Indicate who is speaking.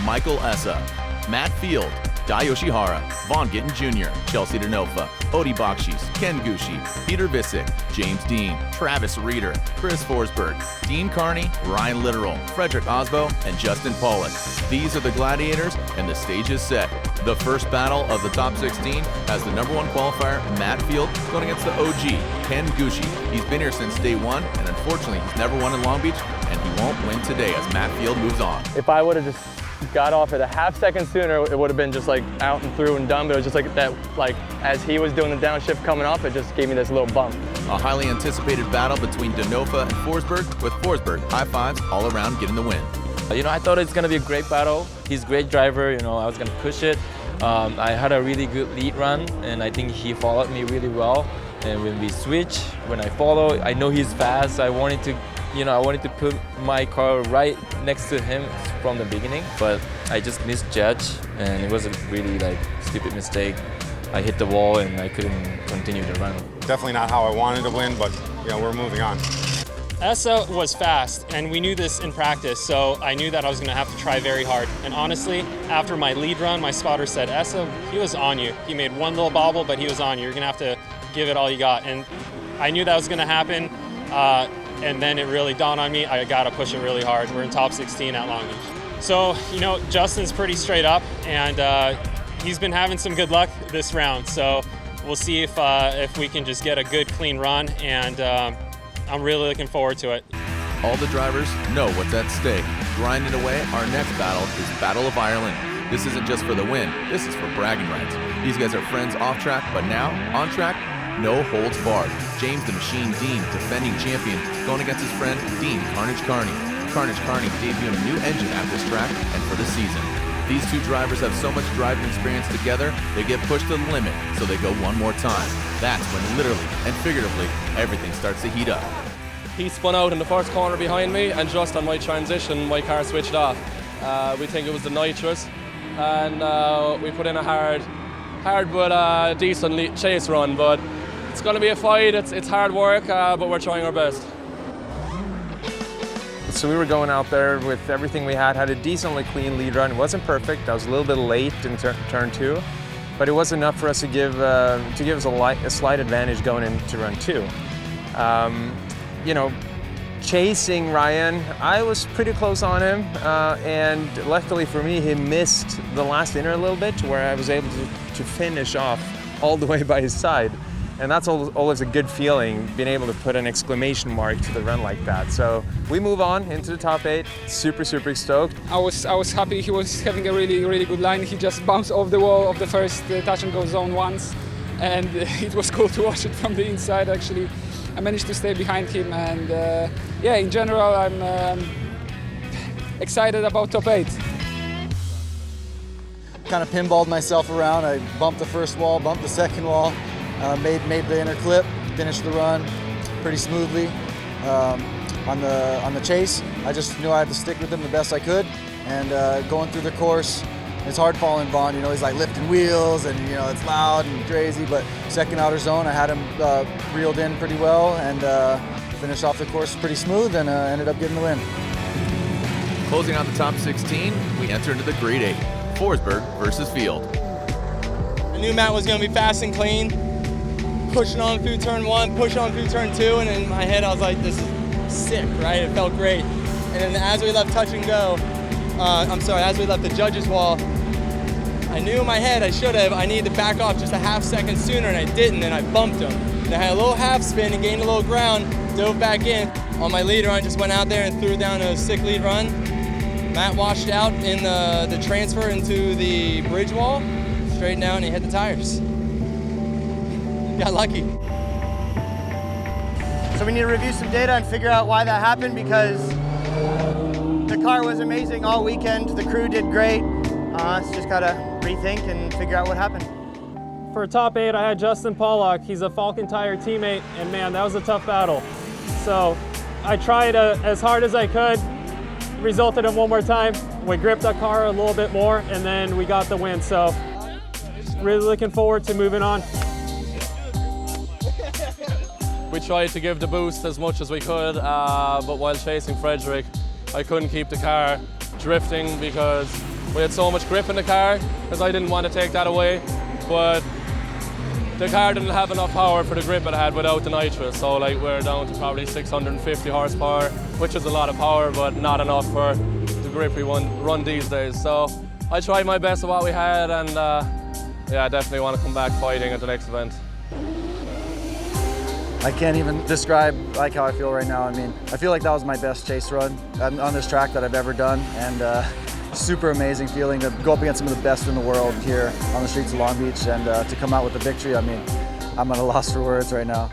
Speaker 1: Michael Essa, Matt Field, Dai Yoshihara, Vaughn Gittin Jr., Chelsea Denofa, Odie Bakshis, Ken Gushi, Peter Visick, James Dean, Travis Reeder, Chris Forsberg, Dean Carney, Ryan Littoral, Frederick Osbo, and Justin Pollock. These are the gladiators, and the stage is set. The first battle of the top 16 has the number 1 qualifier, Matt Field, going against the OG, Ken Gushi. He's been here since day 1, and unfortunately, he's never won in Long Beach, and he won't win today as Matt Field moves on.
Speaker 2: If I would have just got off it a half second sooner, it would have been just like out and through and done, but it was just like that, like as he was doing the downshift coming off, it just gave me this little bump.
Speaker 1: A highly anticipated battle between Denofa and Forsberg, with Forsberg high fives all around getting the win.
Speaker 3: You know, I thought it's gonna be a great battle. He's a great driver, you know, I was gonna push it. I had a really good lead run, and I think he followed me really well. And when we switch, when I follow, I know he's fast. I wanted to put my car right next to him from the beginning, but I just misjudged, and it was a really stupid mistake. I hit the wall and I couldn't continue the run.
Speaker 4: Definitely not how I wanted to win, but we're moving on.
Speaker 5: Essa was fast, and we knew this in practice, so I knew that I was going to have to try very hard. And honestly, after my lead run, my spotter said, Essa, he was on you. He made one little bobble, but he was on you. You're going to have to give it all you got. And I knew that was going to happen, and then it really dawned on me, I got to push it really hard. We're in top 16 at Long Beach. So, Justin's pretty straight up, and he's been having some good luck this round. So we'll see if we can just get a good, clean run, and I'm really looking forward to it.
Speaker 1: All the drivers know what's at stake. Grinding away, our next battle is Battle of Ireland. This isn't just for the win, this is for bragging rights. These guys are friends off track, but now, on track, no holds barred. James the Machine Dean, defending champion, going against his friend Dean Carnage Carney. Carnage Carney debuting a new engine at this track and for the season. These two drivers have so much driving experience together, they get pushed to the limit, so they go one more time. That's when literally and figuratively, everything starts to heat up.
Speaker 6: He spun out in the first corner behind me, and just on my transition, my car switched off. We think it was the nitrous, and we put in a hard but decent chase run. But it's going to be a fight, it's hard work, but we're trying our best.
Speaker 7: So we were going out there with everything we had a decently clean lead run. It wasn't perfect. I was a little bit late in turn 2, but it was enough for us to give us a slight advantage going into run 2. Chasing Ryan, I was pretty close on him, and luckily for me, he missed the last inner a little bit, where I was able to finish off all the way by his side. And that's always a good feeling, being able to put an exclamation mark to the run like that. So we move on into the top 8, super stoked.
Speaker 8: I was happy. He was having a really good line. He just bounced off the wall of the first touch and go zone once, and it was cool to watch it from the inside actually. I managed to stay behind him, and in general I'm excited about top 8.
Speaker 9: Kind of pinballed myself around. I bumped the first wall, bumped the second wall. Made the inner clip, finished the run pretty smoothly. On the chase, I just knew I had to stick with him the best I could. And going through the course, it's hard following Vaughn. He's like lifting wheels, and it's loud and crazy. But second outer zone, I had him reeled in pretty well, and finished off the course pretty smooth, and ended up getting the win.
Speaker 1: Closing out the top 16, we enter into the grade 8, Forsberg versus Field.
Speaker 10: I knew Matt was going to be fast and clean. Pushing on through turn 1, pushing on through turn 2, and in my head I was like, this is sick, right? It felt great. And then as we left touch and go, as we left the judges wall, I knew in my head I needed to back off just a half second sooner, and I didn't, and I bumped him. And I had a little half spin and gained a little ground, dove back in. On my lead run, just went out there and threw down a sick lead run. Matt washed out in the transfer into the bridge wall, straightened out, and he hit the tires. Got lucky.
Speaker 11: So we need to review some data and figure out why that happened, because the car was amazing all weekend. The crew did great. It's just got to rethink and figure out what happened.
Speaker 2: For top 8, I had Justin Pollock. He's a Falcon Tire teammate, and man, that was a tough battle. So I tried as hard as I could, resulted in one more time. We gripped the car a little bit more, and then we got the win. So really looking forward to moving on.
Speaker 6: We tried to give the boost as much as we could, but while chasing Frederick, I couldn't keep the car drifting because We had so much grip in the car because I didn't want to take that away, but the car didn't have enough power for the grip it had without the nitrous. So like we're down to probably 650 horsepower, which is a lot of power, but not enough for the grip we run these days. So I tried my best at what we had, and yeah, I definitely want to come back fighting at the next event.
Speaker 9: I can't even describe like how I feel right now. I mean, I feel like that was my best chase run on this track that I've ever done, and super amazing feeling to go up against some of the best in the world here on the streets of Long Beach, and to come out with the victory. I mean, I'm at a loss for words right now.